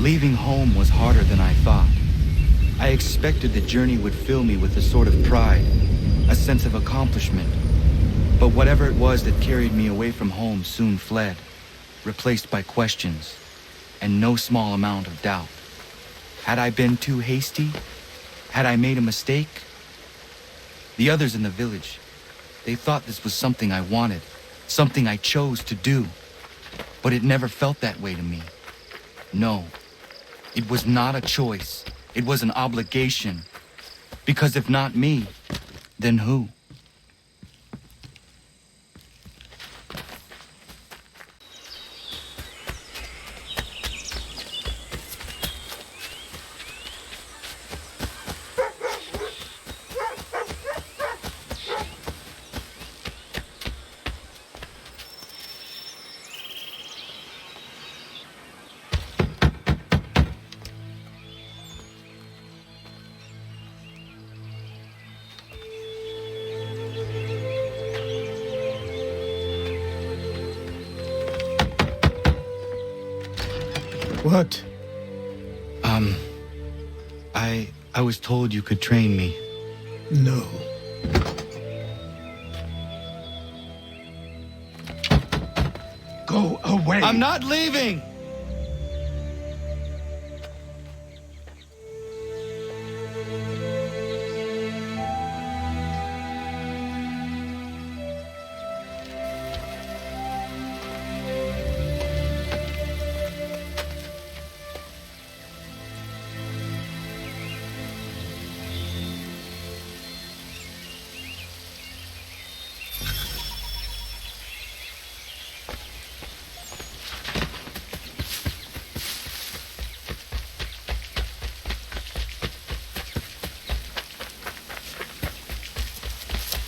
Leaving home was harder than I thought. I expected the journey would fill me with a sort of pride, a sense of accomplishment. But whatever it was that carried me away from home soon fled, replaced by questions, and no small amount of doubt. Had I been too hasty? Had I made a mistake? The others in the village, they thought this was something I wanted, something I chose to do. But it never felt that way to me. No, it was not a choice. It was an obligation. Because if not me, then who? What? I was told you could train me. No. Go away! I'm not leaving!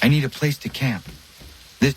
I need a place to camp. This...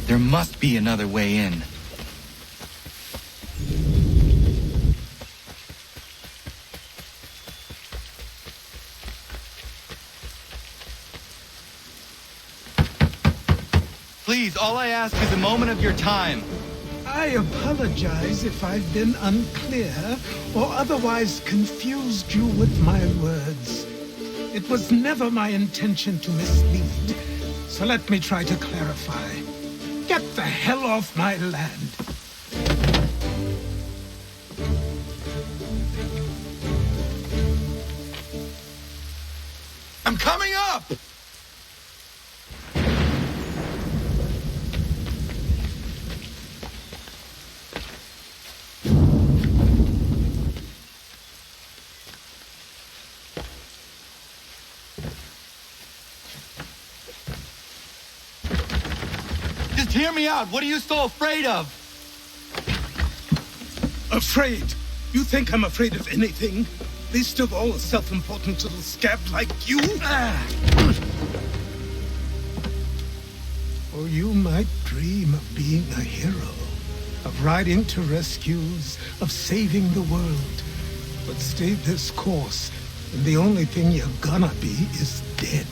There must be another way in. Please, all I ask is a moment of your time. I apologize if I've been unclear or otherwise confused you with my words. It was never my intention to mislead, so let me try to clarify. Get the hell off my land! I'm coming up! Just hear me out. What are you so afraid of? Afraid? You think I'm afraid of anything? Least of all a self-important little scab like you? Or you might dream of being a hero, of riding to rescues, of saving the world. But stay this course, and the only thing you're gonna be is dead.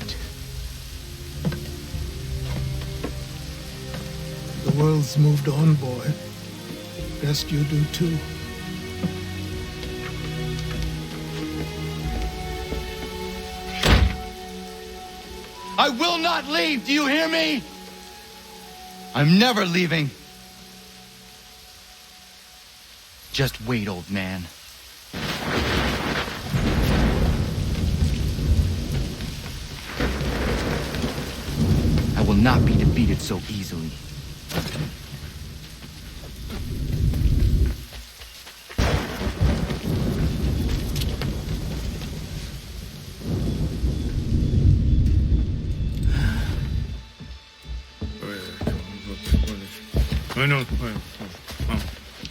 The world's moved on, boy. Best you do too. I will not leave, do you hear me? I'm never leaving. Just wait, old man. I will not be defeated so easily.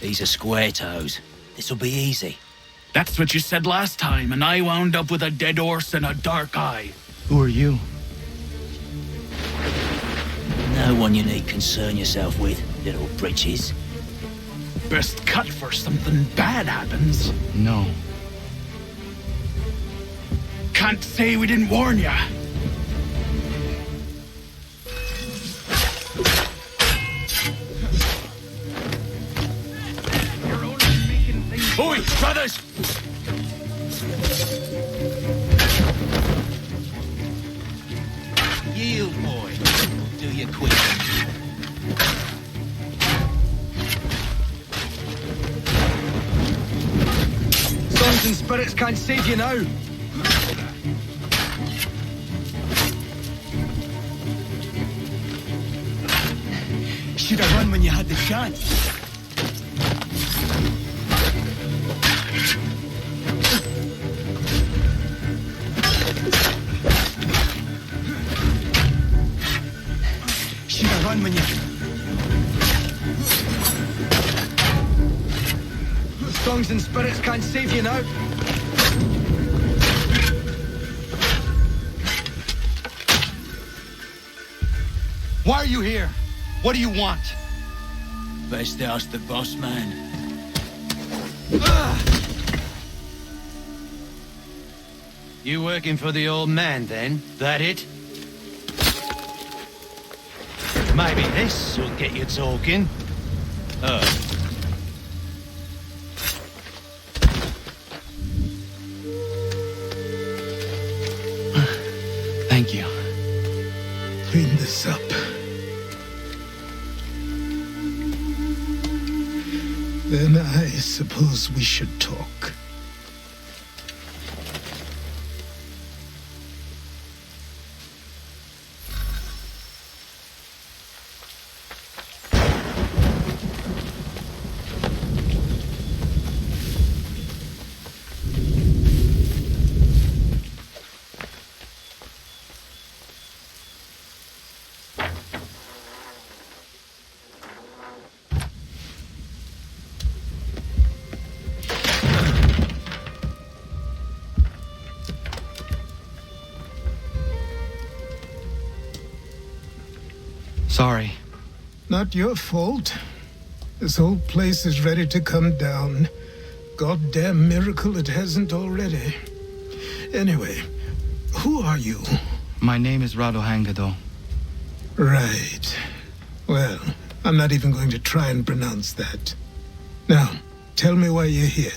These are square toes. This'll be easy. That's what you said last time, and I wound up with a dead horse and a dark eye. Who are you? No one you need concern yourself with, little britches. Best cut for something bad happens. No. Can't say we didn't warn ya. Oi, brothers! Yield, boy. Do you quick. Songs and spirits can't save you now. Should have run when you had the chance. When you... Songs and spirits can't save you now. Why are you here? What do you want? Best ask the boss man. You working for the old man, then? That it? Maybe this will get you talking. Thank you. Clean this up. Then I suppose we should talk. Sorry. Not your fault. This whole place is ready to come down. Goddamn miracle it hasn't already. Anyway, who are you? My name is Radohangado. Right. Well, I'm not even going to try and pronounce that. Now, tell me why you're here.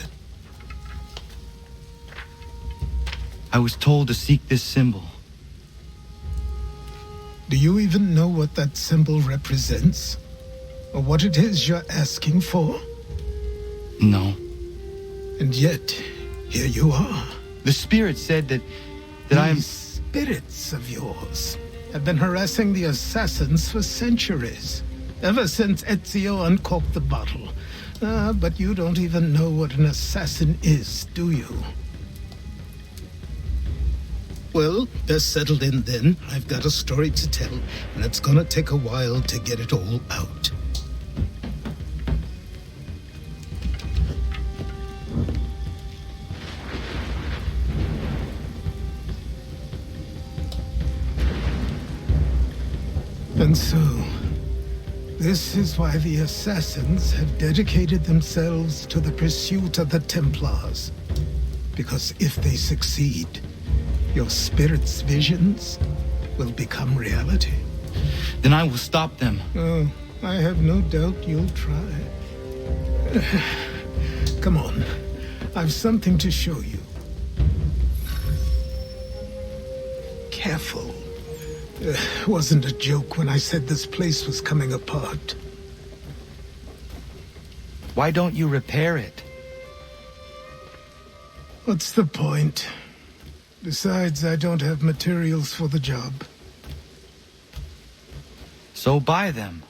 I was told to seek this symbol. Do you even know what that symbol represents? Or what it is you're asking for? No. And yet, here you are. The spirit said that I am... These spirits of yours have been harassing the assassins for centuries. Ever since Ezio uncorked the bottle. But you don't even know what an assassin is, do you? Well, best settled in then. I've got a story to tell, and it's gonna take a while to get it all out. And so, this is why the assassins have dedicated themselves to the pursuit of the Templars. Because if they succeed, your spirit's visions will become reality. Then I will stop them. Oh, I have no doubt you'll try. Come on. I've something to show you. Careful. Wasn't a joke when I said this place was coming apart. Why don't you repair it? What's the point? Besides, I don't have materials for the job. So buy them.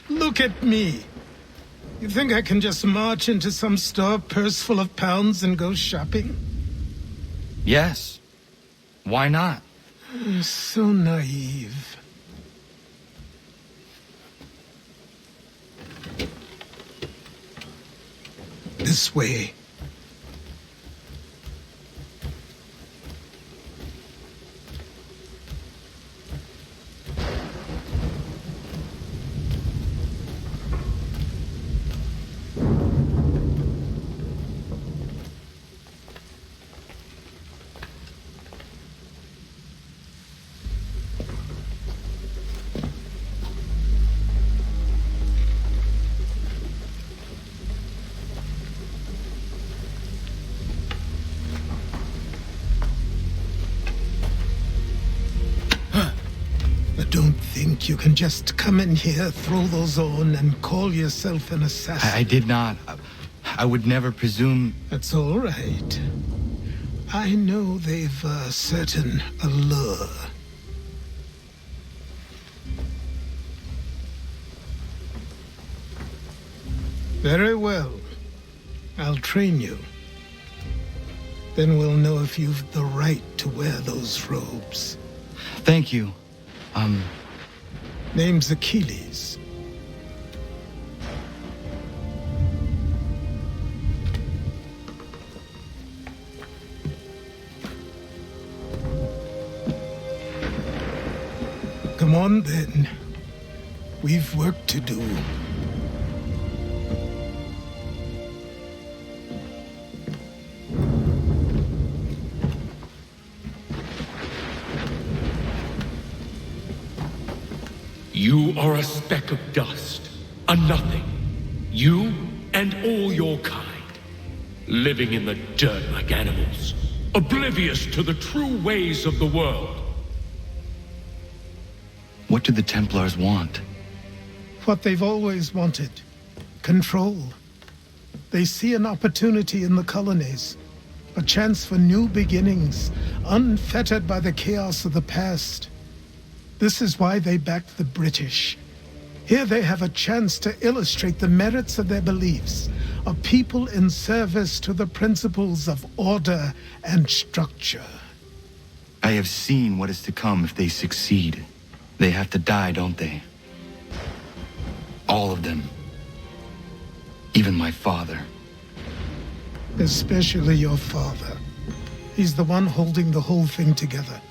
Look at me. You think I can just march into some store, purse full of pounds, and go shopping? Yes. Why not? So naive. This way. Don't think you can just come in here, throw those on, and call yourself an assassin. I did not. I would never presume... That's all right. I know they've a certain allure. Very well. I'll train you. Then we'll know if you've the right to wear those robes. Thank you. Name's Achilles. Come on, then. We've work to do. You are a speck of dust, a nothing. You and all your kind. Living in the dirt like animals, oblivious to the true ways of the world. What do the Templars want? What they've always wanted. Control. They see an opportunity in the colonies. A chance for new beginnings, unfettered by the chaos of the past. This is why they backed the British. Here they have a chance to illustrate the merits of their beliefs, a people in service to the principles of order and structure. I have seen what is to come if they succeed. They have to die, don't they? All of them. Even my father. Especially your father. He's the one holding the whole thing together.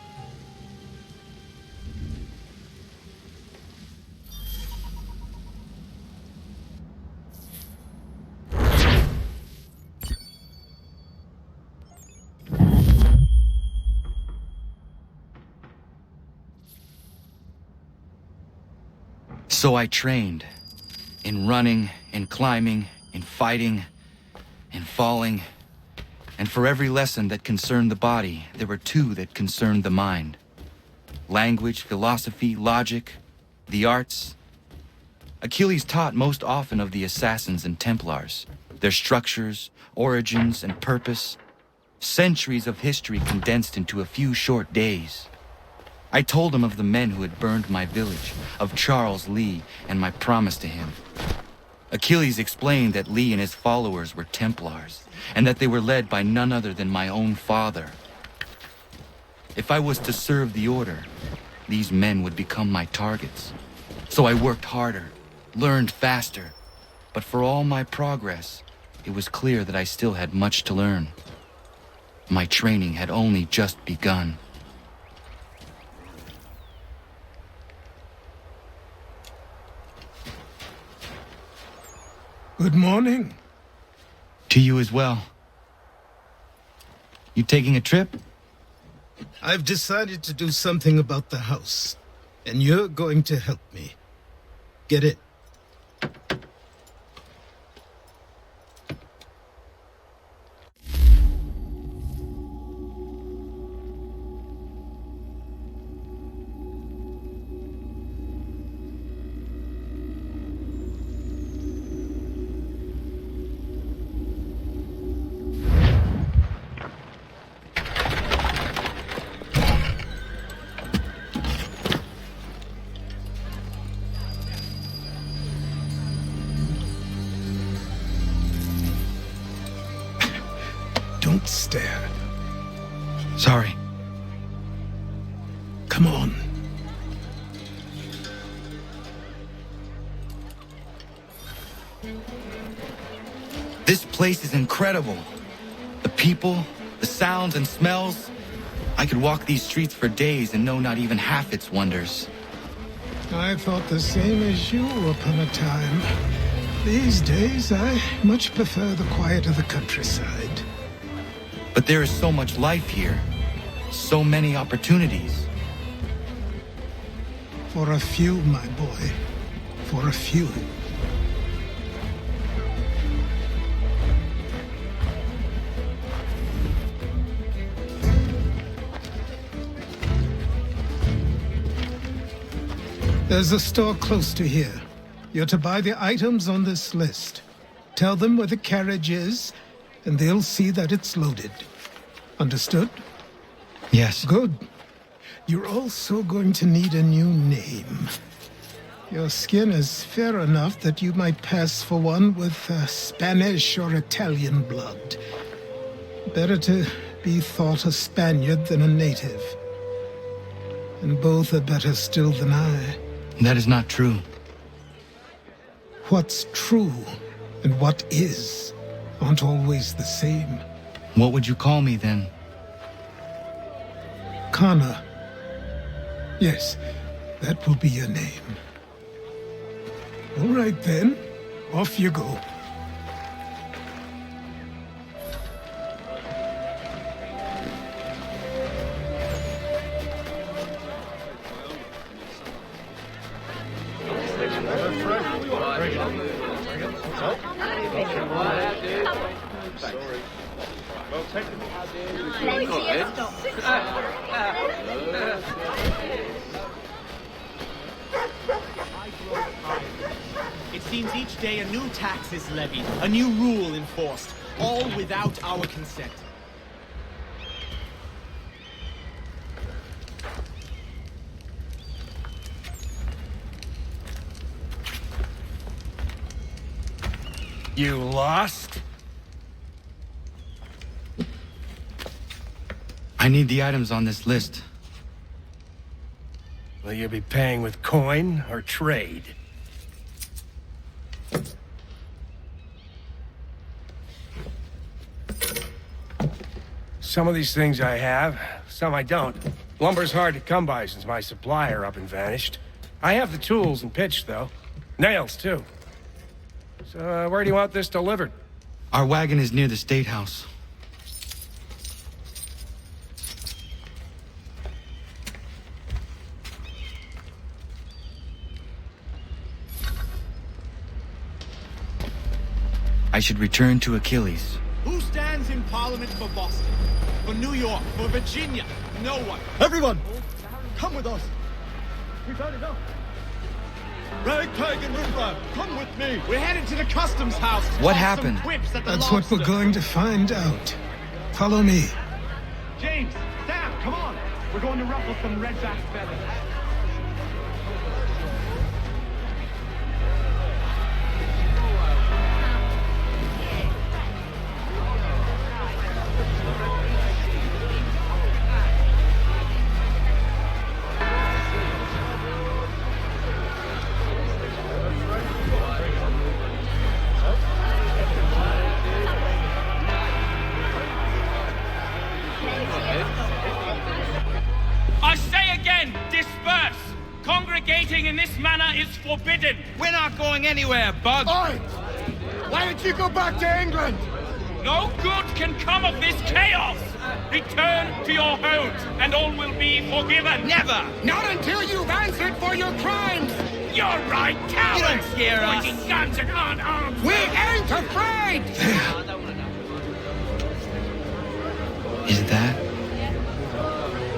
So I trained. In running, in climbing, in fighting, in falling. And for every lesson that concerned the body, there were two that concerned the mind. Language, philosophy, logic, the arts. Achilles taught most often of the assassins and Templars, their structures, origins, and purpose. Centuries of history condensed into a few short days. I told him of the men who had burned my village, of Charles Lee and my promise to him. Achilles explained that Lee and his followers were Templars, and that they were led by none other than my own father. If I was to serve the order, these men would become my targets. So I worked harder, learned faster, but for all my progress, it was clear that I still had much to learn. My training had only just begun. Good morning. To you as well. You taking a trip? I've decided to do something about the house. And you're going to help me. Get it? Don't stare. Sorry. Come on. This place is incredible. The people, the sounds and smells. I could walk these streets for days and know not even half its wonders. I thought the same as you upon a time. These days, I much prefer the quiet of the countryside. But there is so much life here. So many opportunities. For a few, my boy. For a few. There's a store close to here. You're to buy the items on this list. Tell them where the carriage is, and they'll see that it's loaded. Understood? Yes. Good. You're also going to need a new name. Your skin is fair enough that you might pass for one with Spanish or Italian blood. Better to be thought a Spaniard than a native. And both are better still than I. That is not true. What's true and what is aren't always the same. What would you call me then? Kana. Yes, that will be your name. All right then, off you go. It seems each day a new tax is levied, a new rule enforced, all without our consent. You lost? I need the items on this list. Will you be paying with coin or trade? Some of these things I have, some I don't. Lumber's hard to come by since my supplier up and vanished. I have the tools and pitch, though. Nails, too. So, where do you want this delivered? Our wagon is near the State House. I should return to Achilles. Who stands in Parliament for Boston? For New York? For Virginia? No one. Everyone, come with us. We've had enough. Ragtag and riffraff, come with me. We're headed to the customs house. To What toss happened? some quips at the That's what we're lobster. going to find out. Follow me. James, Sam, come on. We're going to ruffle some redback feathers. I say again, disperse! Congregating in this manner is forbidden! We're not going anywhere, Bug. Oi! Why don't you go back to England? No good can come of this chaos! Return to your homes, and all will be forgiven! Never! Not until you've answered for your crimes! You're right, coward! You don't scare us. Pointing guns and unarmed! We ain't afraid! Is that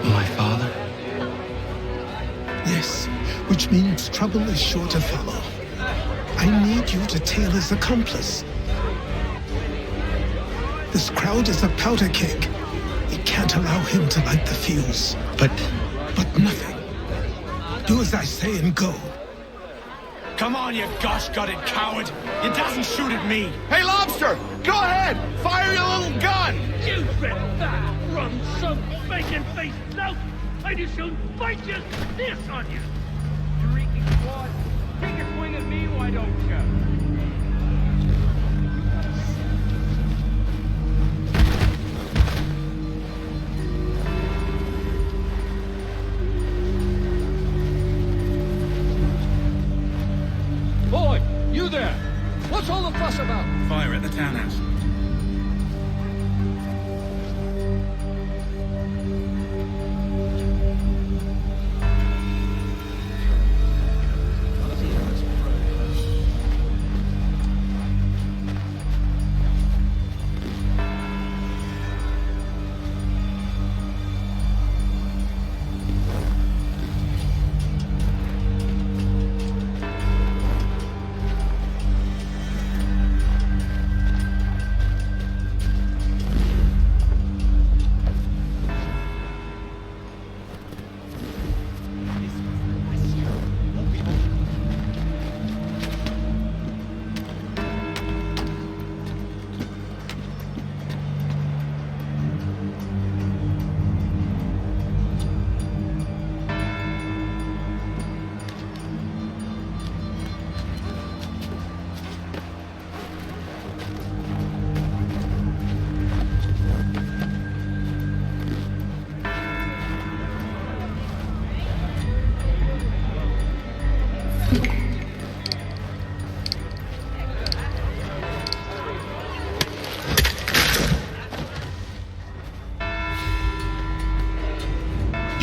my father? Yes, which means trouble is sure to follow. I need you to tail his accomplice. This crowd is a powder keg. We can't allow him to light the fuse. But nothing. Do as I say and go. Come on, you gosh-gutted coward! You doesn't shoot at me! Hey, Lobster! Go ahead! Fire your little gun! You red fat, rum, some bacon-faced lout! I just soon bite just this on you! Shrieking squad, take a swing at me, why don't you? Boy, you there! What's all the fuss about? Fire at the townhouse.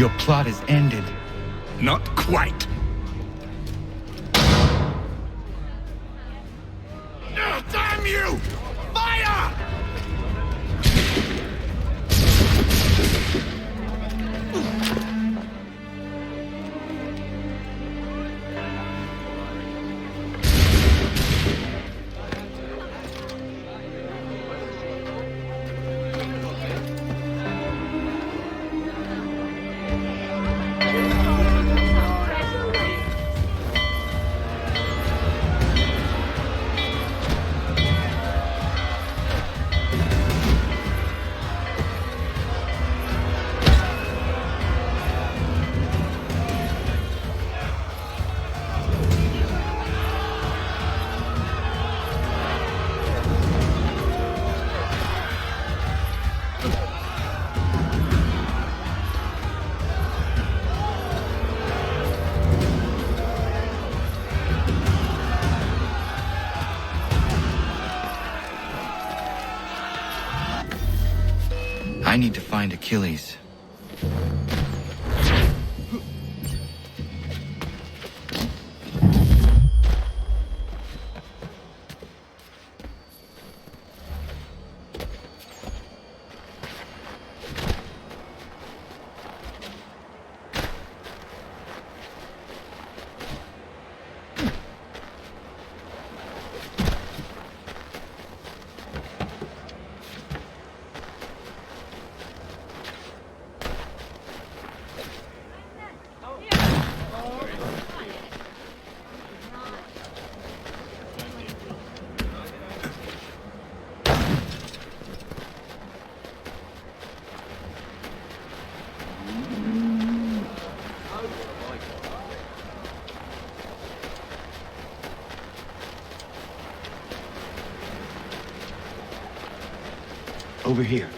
your plot is ended. Not quite. Damn you! Fire! I need to find Achilles. Over here.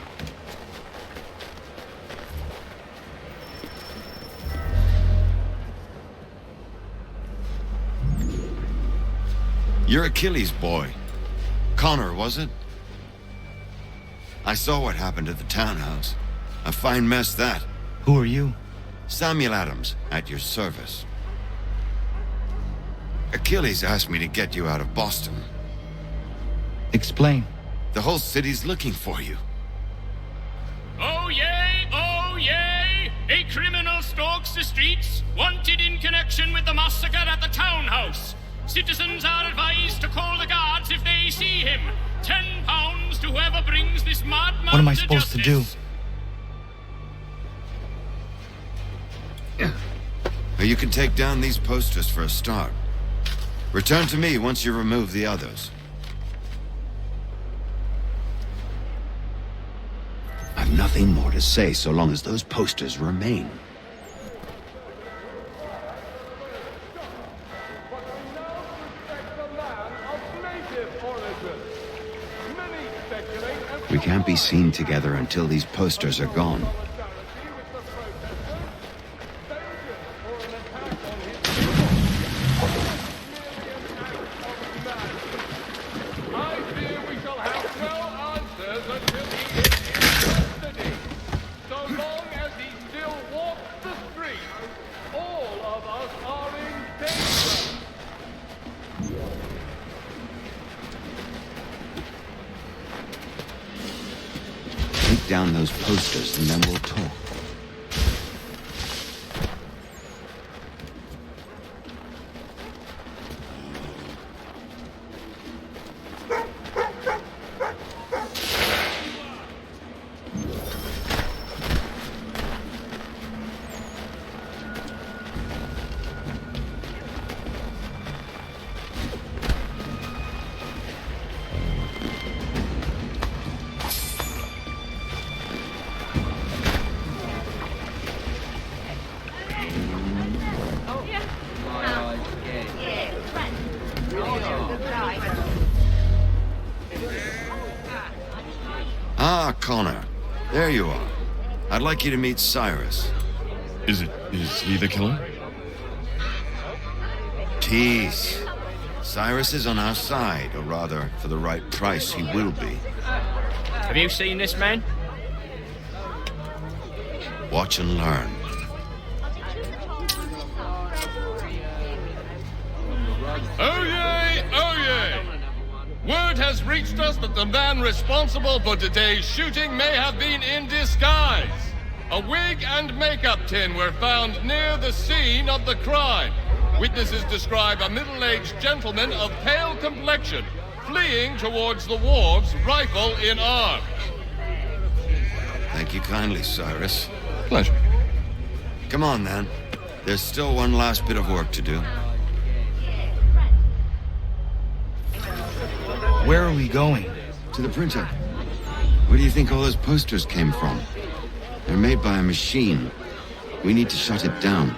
You're Achilles' boy. Connor, was it? I saw what happened at the townhouse. A fine mess, that. Who are you? Samuel Adams, at your service. Achilles asked me to get you out of Boston. Explain. The whole city's looking for you. Oh yay, oh yay! A criminal stalks the streets, wanted in connection with the massacre at the townhouse. Citizens are advised to call the guards if they see him. £10 to whoever brings this madman. What am I supposed to do? You can take down these posters for a start. Return to me once you remove the others. I've nothing more to say so long as those posters remain. We can't be seen together until these posters are gone. Take down those posters and then we'll talk. Ah, Connor. There you are. I'd like you to meet Cyrus. Is he the killer? Tease. Cyrus is on our side, or rather, for the right price, he will be. Have you seen this man? Watch and learn. Oh yay, oh yay! Word has reached us that the man responsible for today's shooting may have been in disguise. A wig and makeup tin were found near the scene of the crime. Witnesses describe a middle-aged gentleman of pale complexion fleeing towards the wharves, rifle in arm. Thank you kindly, Cyrus. Pleasure. Come on, then. There's still one last bit of work to do. Where are we going? To the printer. Where do you think all those posters came from? They're made by a machine. We need to shut it down.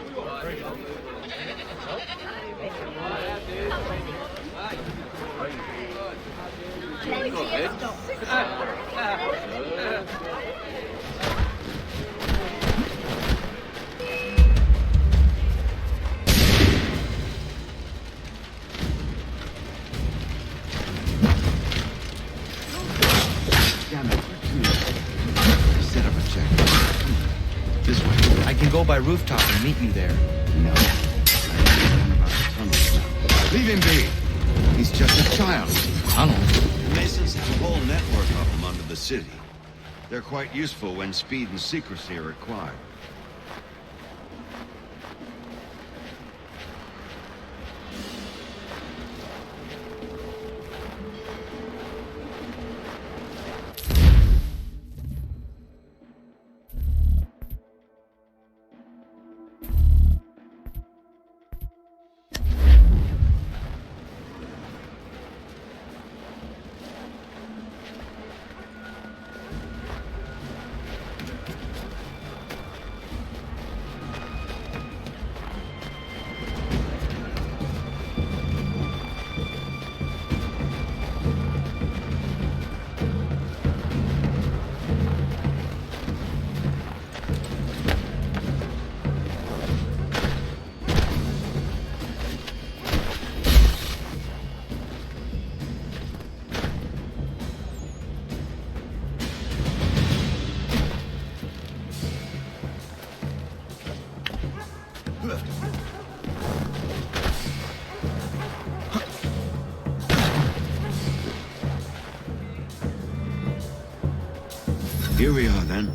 Go by rooftop and meet you there. No. Leave him be. He's just a child. Tunnel? The Masons have a whole network of them under the city. They're quite useful when speed and secrecy are required. Here we are, then.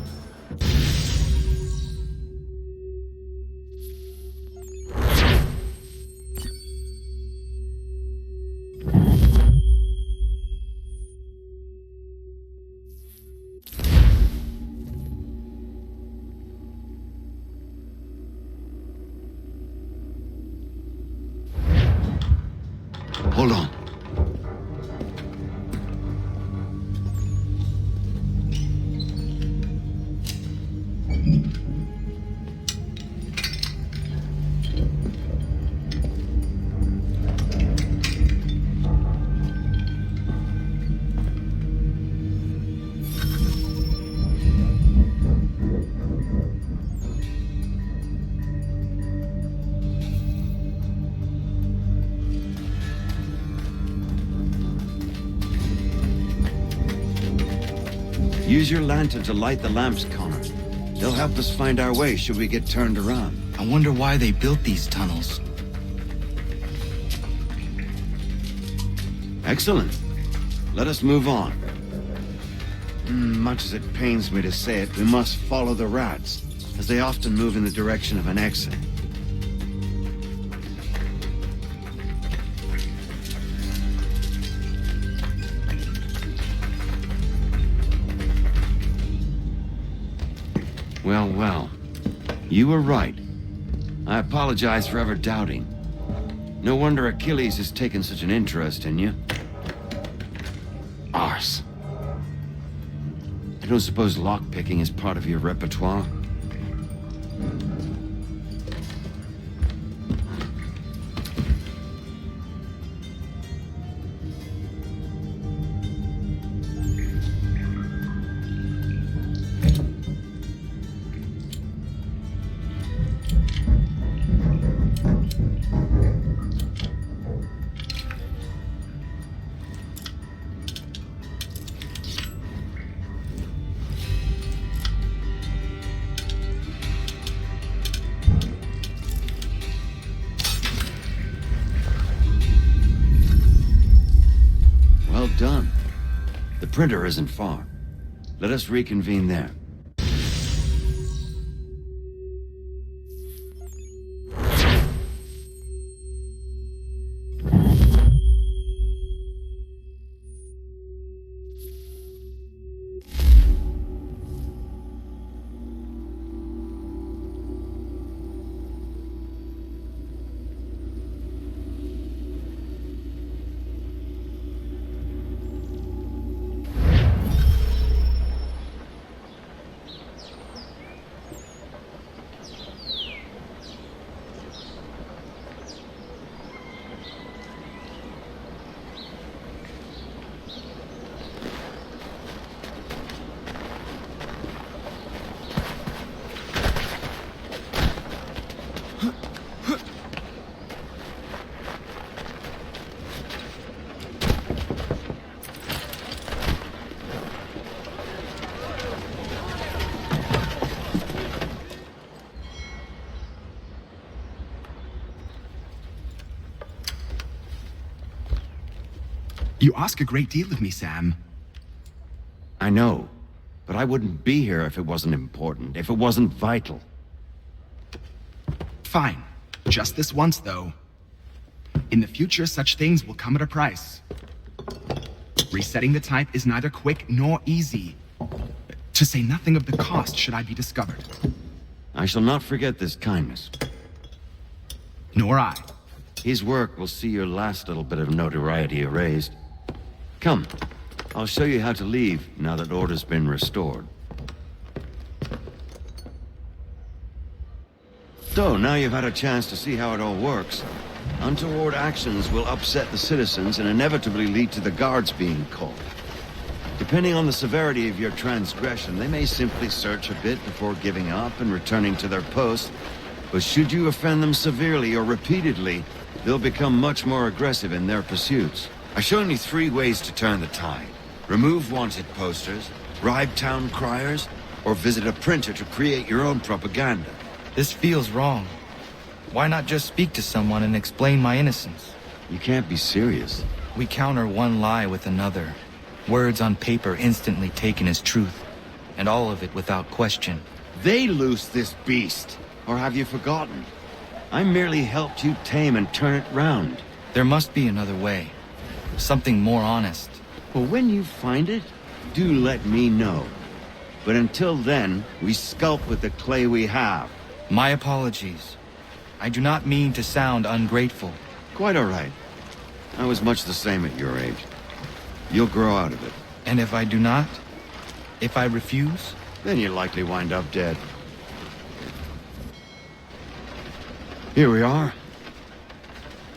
Hold on. Use your lantern to light the lamps, Connor. They'll help us find our way should we get turned around. I wonder why they built these tunnels. Excellent. Let us move on. Much as it pains me to say it, we must follow the rats, as they often move in the direction of an exit. Well, well. You were right. I apologize for ever doubting. No wonder Achilles has taken such an interest in you. Arse. I don't suppose lockpicking is part of your repertoire? Well done. The printer isn't far. Let us reconvene there. You ask a great deal of me, Sam. I know, but I wouldn't be here if it wasn't important, if it wasn't vital. Fine. Just this once, though. In the future, such things will come at a price. Resetting the type is neither quick nor easy. To say nothing of the cost should I be discovered. I shall not forget this kindness. Nor I. His work will see your last little bit of notoriety erased. Come, I'll show you how to leave now that order's been restored. So, now you've had a chance to see how it all works. Untoward actions will upset the citizens and inevitably lead to the guards being called. Depending on the severity of your transgression, they may simply search a bit before giving up and returning to their post. But should you offend them severely or repeatedly, they'll become much more aggressive in their pursuits. I've shown you 3 ways to turn the tide. Remove wanted posters, bribe town criers, or visit a printer to create your own propaganda. This feels wrong. Why not just speak to someone and explain my innocence? You can't be serious. We counter one lie with another. Words on paper instantly taken as truth. and all of it without question. They loosed this beast. Or have you forgotten? I merely helped you tame and turn it round. There must be another way. Something more honest. Well, when you find it, do let me know. But until then, we sculpt with the clay we have. My apologies. I do not mean to sound ungrateful. Quite all right. I was much the same at your age. You'll grow out of it. And if I do not? If I refuse? Then you'll likely wind up dead. Here we are.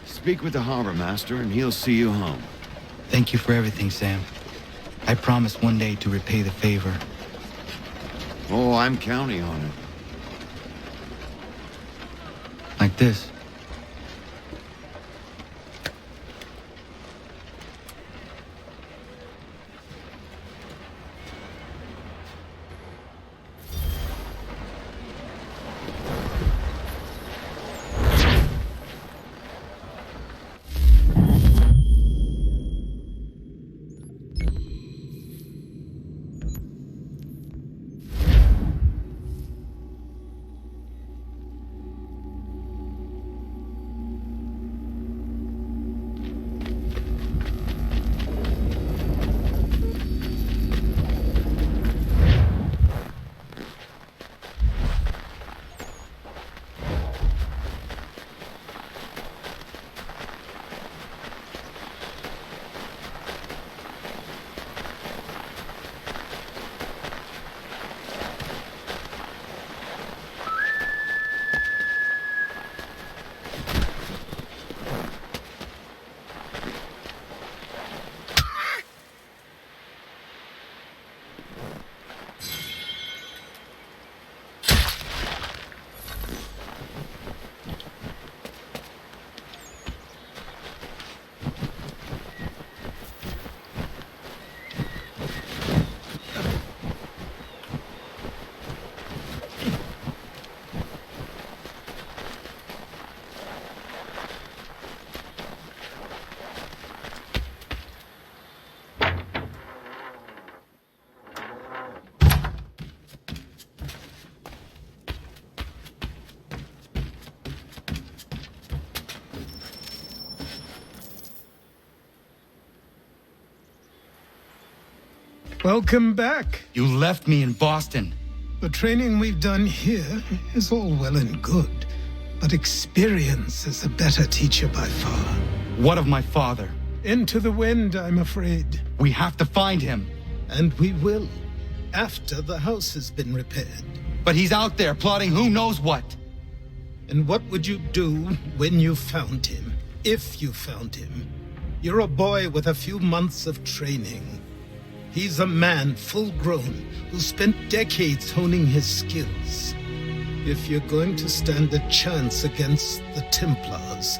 Speak with the harbor master and he'll see you home. Thank you for everything, Sam. I promise one day to repay the favor. Oh, I'm counting on it. Like this. Welcome back. You left me in Boston. The training we've done here is all well and good, but experience is a better teacher by far. What of my father? Into the wind, I'm afraid. We have to find him. And we will, after the house has been repaired. But he's out there plotting who knows what. And what would you do when you found him? If you found him? You're a boy with a few months of training. He's a man full grown who spent decades honing his skills. If you're going to stand a chance against the Templars,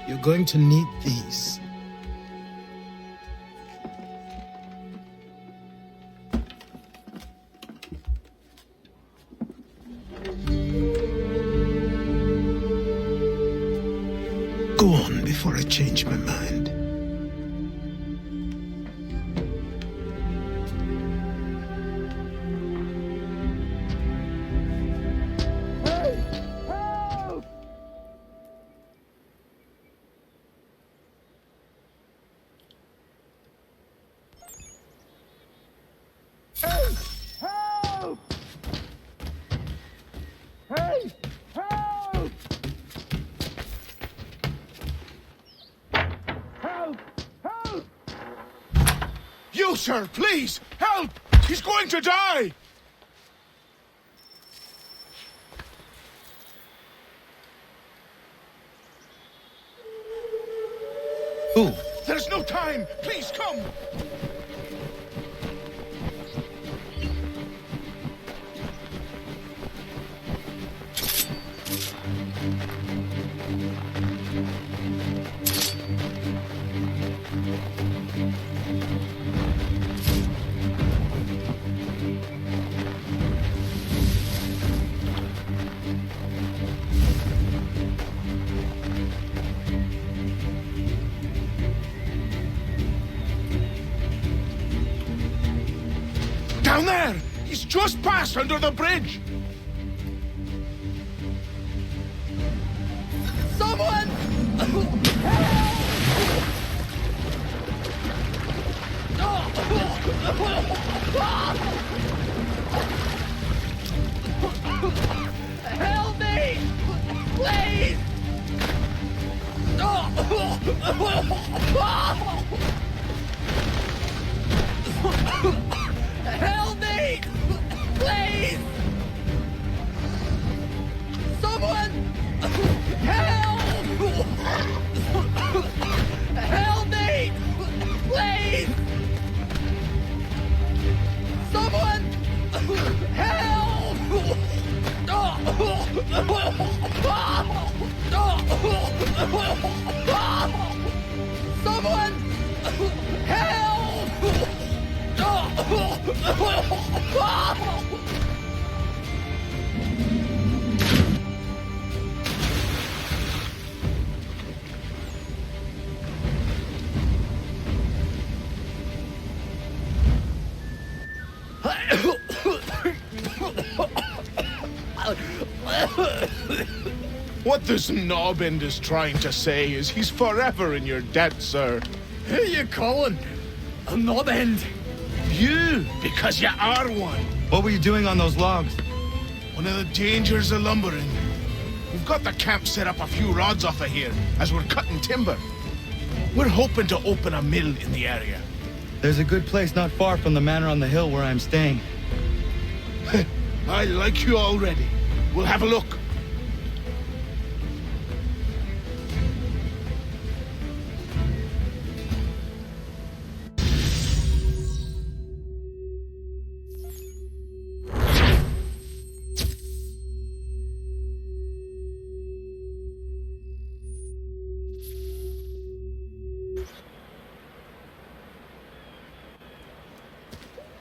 you're going to need these. Go on before I change my mind. You, sir, please, help! He's going to die! Who? There's no time! Please, come! Down there! He's just passed under the bridge! Someone! Help me! Please! Help me! Please! Someone! Help! Help me! Please! Someone! Help! Someone! Help! What this knobend is trying to say is he's forever in your debt, sir. Who you calling? A knob end? You, because you are one. What were you doing on those logs? One of the dangers of lumbering. We've got the camp set up a few rods off of here as we're cutting timber. We're hoping to open a mill in the area. There's a good place not far from the manor on the hill where I'm staying. I like you already. We'll have a look.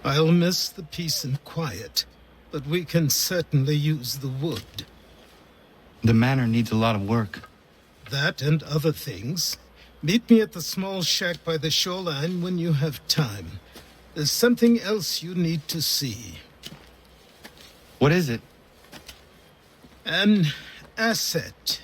I'll miss the peace and quiet, but we can certainly use the wood. The manor needs a lot of work. That and other things. Meet me at the small shack by the shoreline when you have time. There's something else you need to see. What is it? An asset.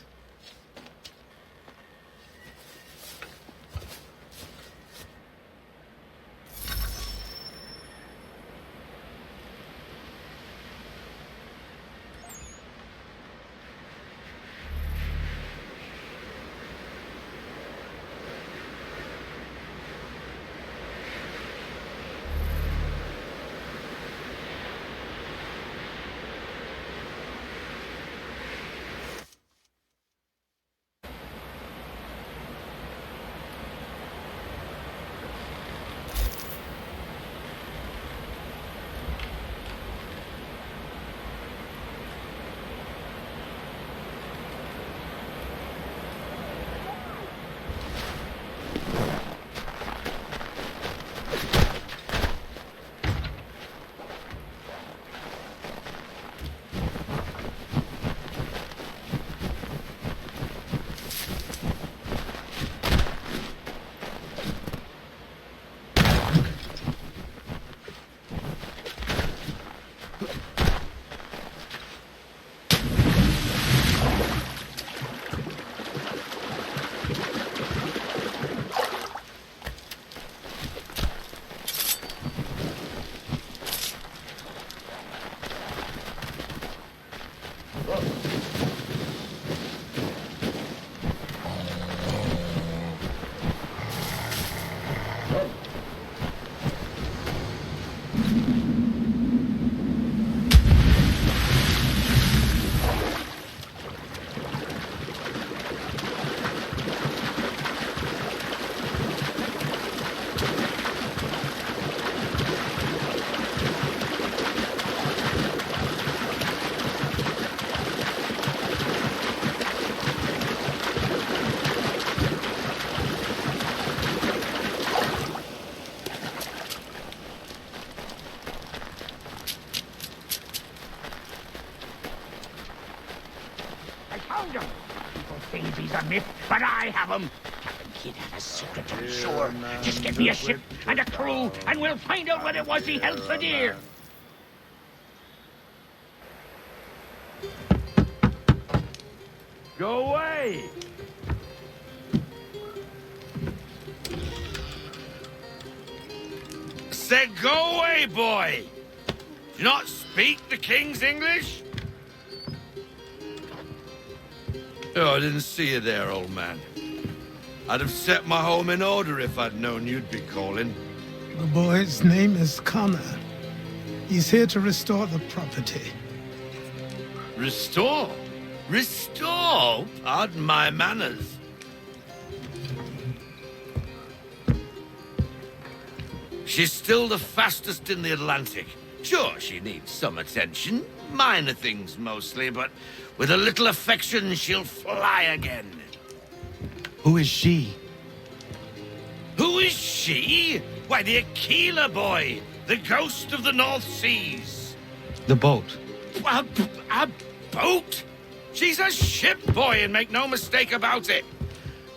He's a myth, but I have him. Captain Kidd had a secret to be sure. Just get me a ship and a crew, and we'll find out what it was he held so dear. Go away! Said go away, boy! Do you not speak the King's English? Oh, I didn't see you there, old man. I'd have set my home in order if I'd known you'd be calling. The boy's name is Connor. He's here to restore the property. Restore? Restore? Pardon my manners. She's still the fastest in the Atlantic. Sure, she needs some attention. Minor things mostly, but with a little affection, she'll fly again. Who is she? Who is she? Why, the Aquila boy, the ghost of the North Seas. The boat. A boat? She's a ship boy, and make no mistake about it.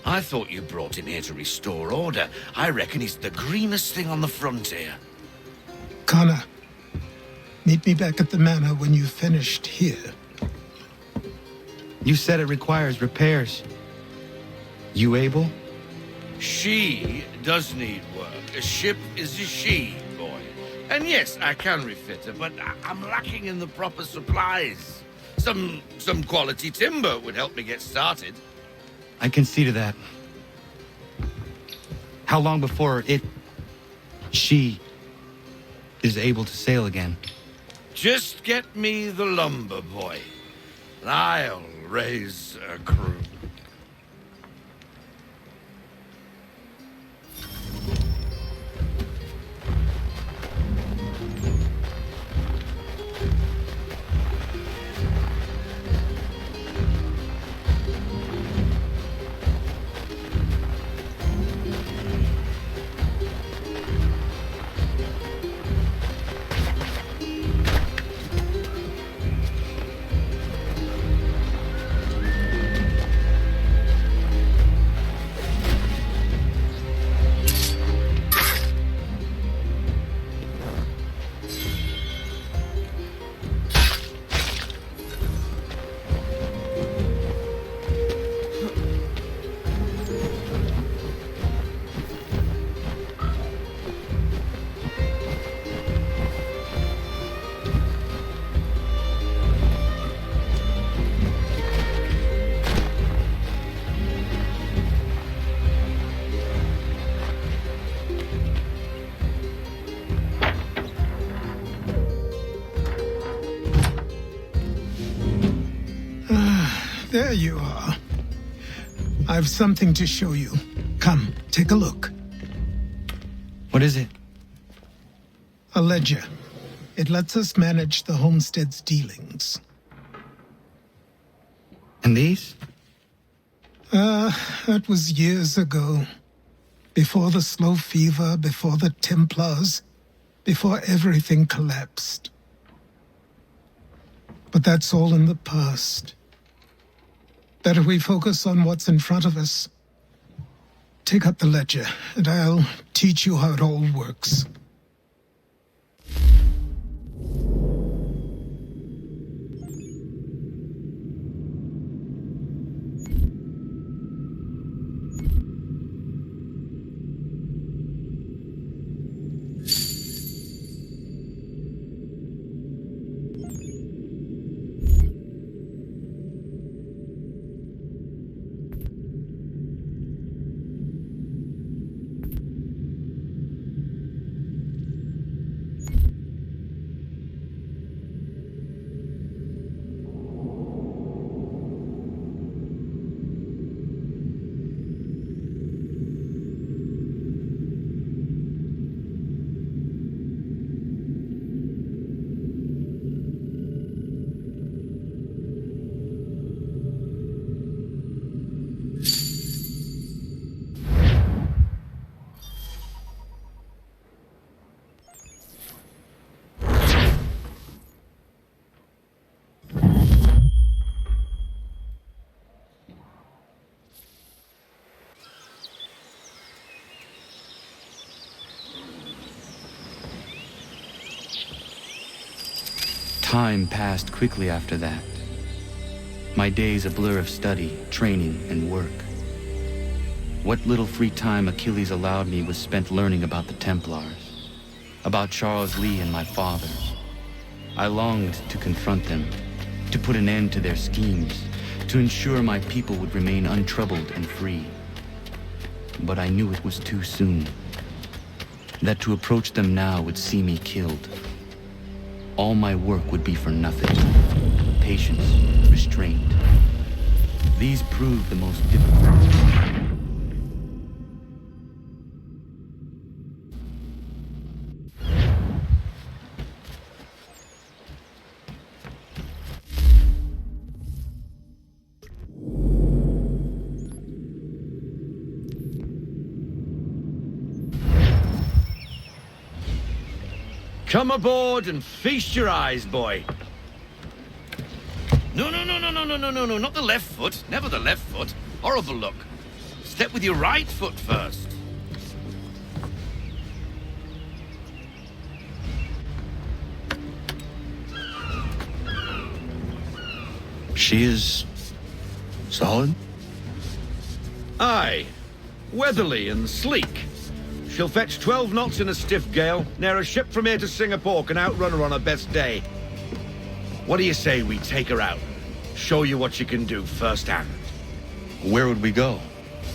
I thought you brought him here to restore order. I reckon he's the greenest thing on the frontier. Connor, meet me back at the manor when you've finished here. You said it requires repairs. You able? She does need work. A ship is a she, boy. And yes, I can refit her, but I'm lacking in the proper supplies. Some quality timber would help me get started. I can see to that. How long before she is able to sail again? Just get me the lumber, boy. And I'll raise a crew. There you are. I've something to show you. Come, take a look. What is it? A ledger. It lets us manage the homestead's dealings. And these? That was years ago. Before the slow fever, before the Templars, before everything collapsed. But that's all in the past. Better we focus on what's in front of us. Take up the ledger, and I'll teach you how it all works. Time passed quickly after that. My days a blur of study, training, and work. What little free time Achilles allowed me was spent learning about the Templars, about Charles Lee and my father. I longed to confront them, to put an end to their schemes, to ensure my people would remain untroubled and free. But I knew it was too soon, that to approach them now would see me killed. All my work would be for nothing. Patience, restraint. These proved the most difficult. Come aboard and feast your eyes, boy. No, not the left foot. Never the left foot. Horrible look. Step with your right foot first. She is solid? Aye. Weatherly and sleek. She'll fetch 12 knots in a stiff gale, near a ship from here to Singapore can outrun her on her best day. What do you say we take her out? Show you what she can do firsthand. Where would we go?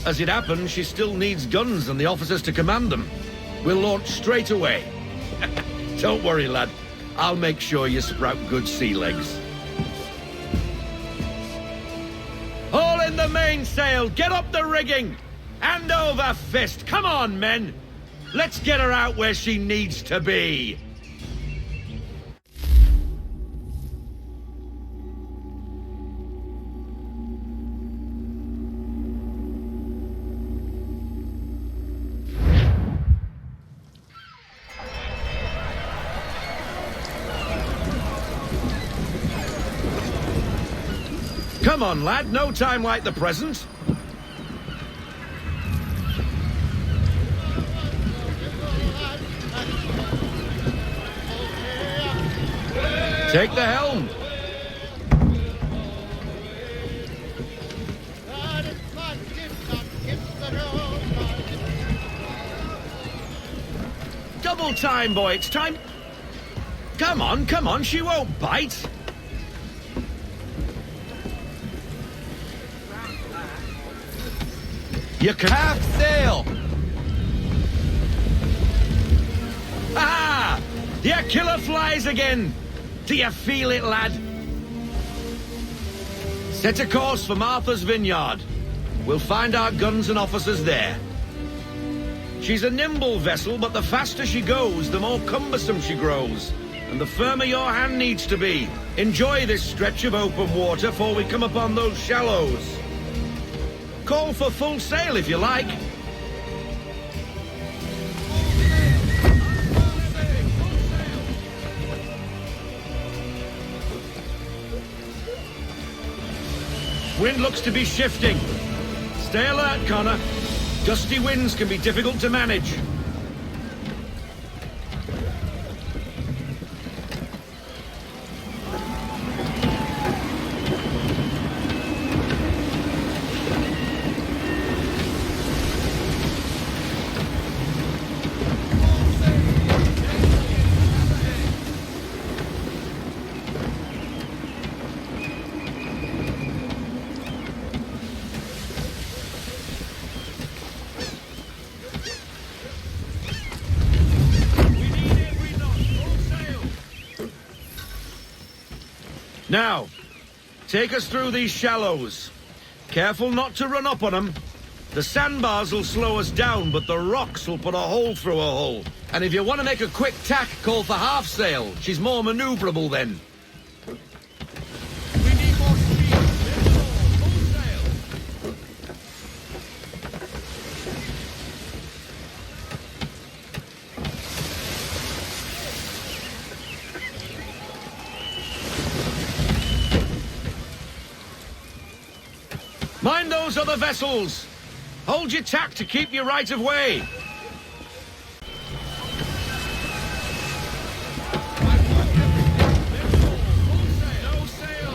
As it happens, she still needs guns and the officers to command them. We'll launch straight away. Don't worry, lad. I'll make sure you sprout good sea legs. Haul in the mainsail! Get up the rigging! Hand over fist! Come on, men! Let's get her out where she needs to be! Come on, lad. No time like the present. Take the helm. Double time, boy. It's time. Come on. She won't bite. You can half sail. Ah! Your killer flies again. Do you feel it, lad? Set a course for Martha's Vineyard. We'll find our guns and officers there. She's a nimble vessel, but the faster she goes, the more cumbersome she grows. And the firmer your hand needs to be. Enjoy this stretch of open water before we come upon those shallows. Call for full sail if you like. Wind looks to be shifting. Stay alert, Connor. Gusty winds can be difficult to manage. Now, take us through these shallows. Careful not to run up on them. The sandbars will slow us down, but the rocks will put a hole through a hull. And if you want to make a quick tack, call for half sail. She's more maneuverable then. We need more speed. Full sail. Mind those other vessels! Hold your tack to keep your right of way! No sail!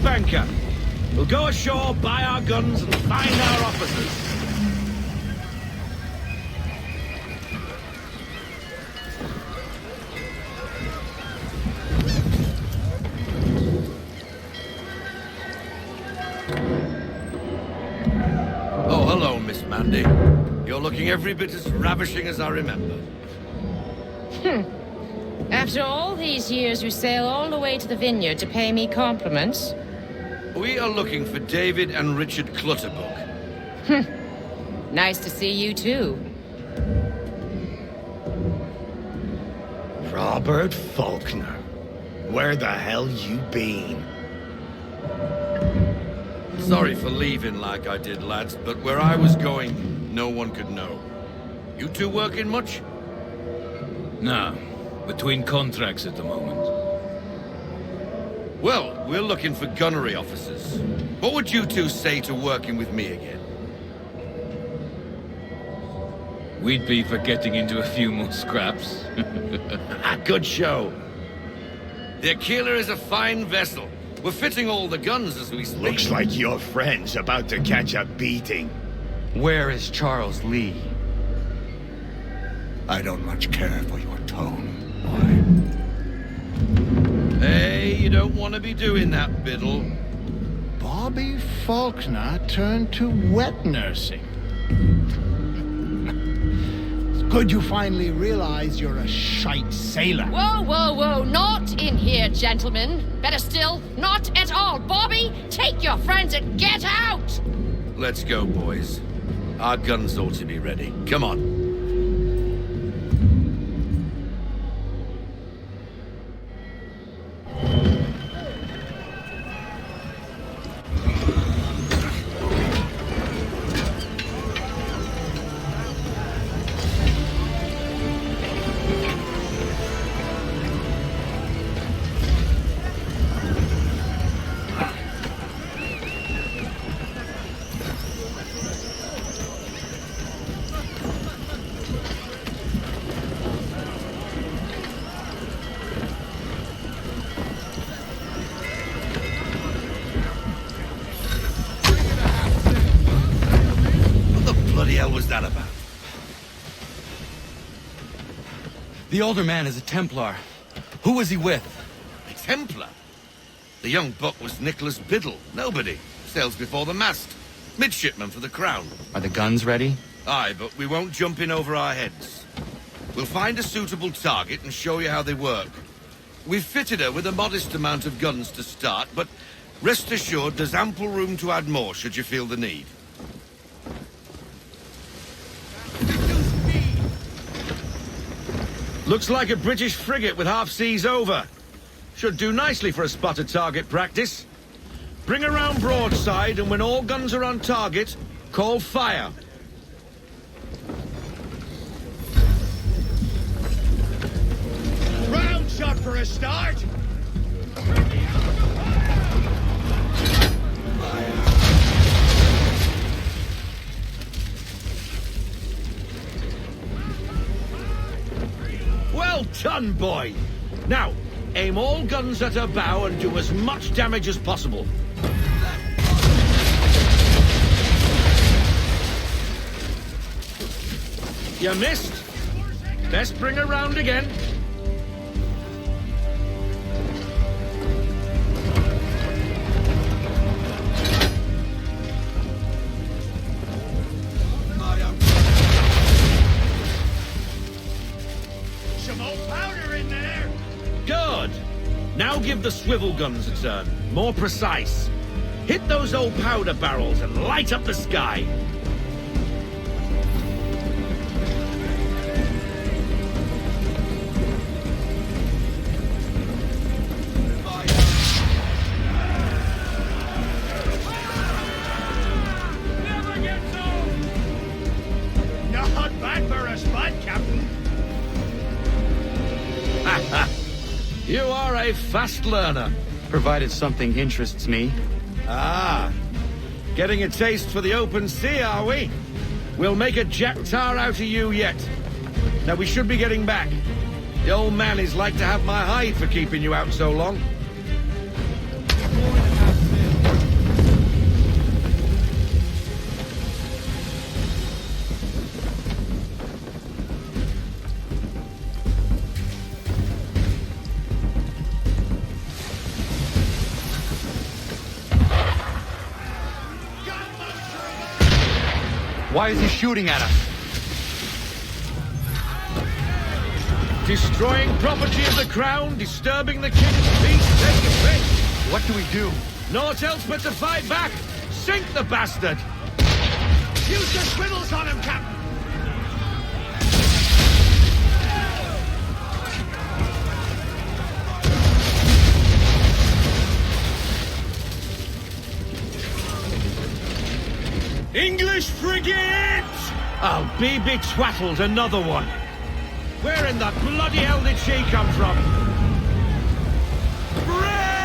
up anchor. We'll go ashore, buy our guns, and find our officers. Oh, hello, Miss Mandy. You're looking every bit as ravishing as I remember. After all these years, you sail all the way to the vineyard to pay me compliments? We are looking for David and Richard Clutterbuck. Nice to see you, too. Robert Faulkner. Where the hell you been? Sorry for leaving like I did, lads, but where I was going, no one could know. You two working much? No. Between contracts at the moment. Well, we're looking for gunnery officers. What would you two say to working with me again? We'd be for getting into a few more scraps. Good show. The Aquila is a fine vessel. We're fitting all the guns as we speak. Looks like your friend's about to catch a beating. Where is Charles Lee? I don't much care for your tone. Hey, you don't want to be doing that, Biddle. Bobby Faulkner turned to wet nursing. It's good you finally realize you're a shite sailor. Whoa, whoa, whoa, not in here, gentlemen. Better still, not at all. Bobby, take your friends and get out! Let's go, boys. Our guns ought to be ready. Come on. Was that about? The older man is a Templar. Who was he with? A Templar? The young buck was Nicholas Biddle. Nobody. Sails before the mast. Midshipman for the Crown. Are the guns ready? Aye, but we won't jump in over our heads. We'll find a suitable target and show you how they work. We've fitted her with a modest amount of guns to start, but rest assured there's ample room to add more should you feel the need. Looks like a British frigate with half seas over. Should do nicely for a spotted target practice. Bring around broadside, and when all guns are on target, call fire. Round shot for a start! Well done, boy! Now, aim all guns at her bow and do as much damage as possible. You missed. Best bring her round again. Now give the swivel guns a turn. More precise. Hit those old powder barrels and light up the sky. Not bad for a spot, Captain. You are a fast learner. Provided something interests me. Ah, getting a taste for the open sea, are we? We'll make a jack tar out of you yet. Now we should be getting back. The old man is like to have my hide for keeping you out so long. Why is he shooting at us? Destroying property of the crown, disturbing the king's peace, take your pick. What do we do? Naught else but to fight back. Sink the bastard. Use your swiddles on him, Captain. English frigate! I'll be betwattled, another one. Where in the bloody hell did she come from? Brace!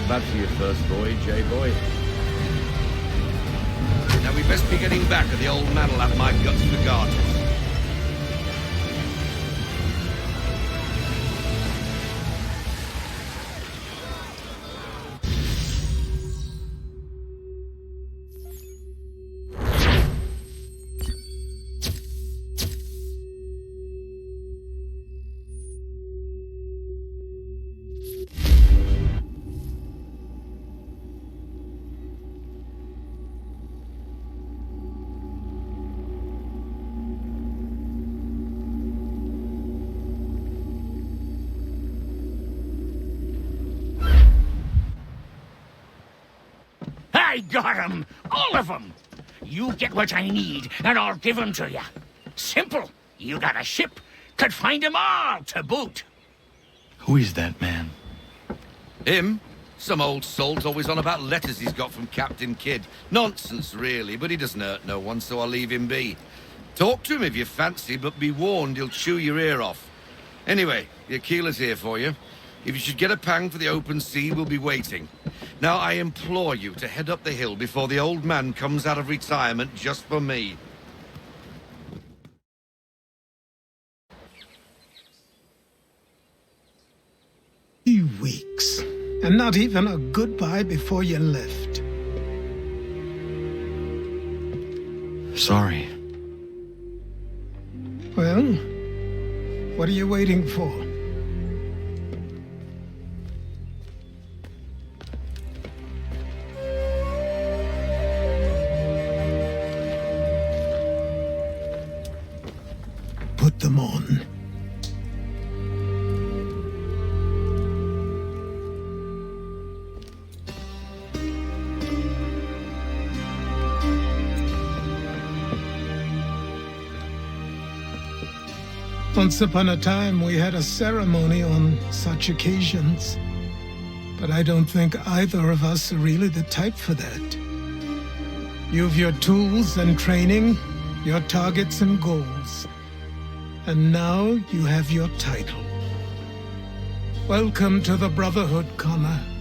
Bad for your first voyage, eh, boy? Now we best be getting back, or the old man will have my guts for garters. I got 'em! All of 'em! You get what I need, and I'll give 'em to you. Simple. You got a ship. Could find 'em all to boot. Who is that man? Him? Some old salt always on about letters he's got from Captain Kidd. Nonsense, really, but he doesn't hurt no one, so I'll leave him be. Talk to him if you fancy, but be warned he'll chew your ear off. Anyway, the Aquila's here for you. If you should get a pang for the open sea, we'll be waiting. Now, I implore you to head up the hill before the old man comes out of retirement just for me. 3 weeks, and not even a goodbye before you left. Sorry. Well, what are you waiting for? Put them on. Once upon a time, we had a ceremony on such occasions. But I don't think either of us are really the type for that. You've your tools and training, your targets and goals. And now you have your title. Welcome to the Brotherhood, Connor.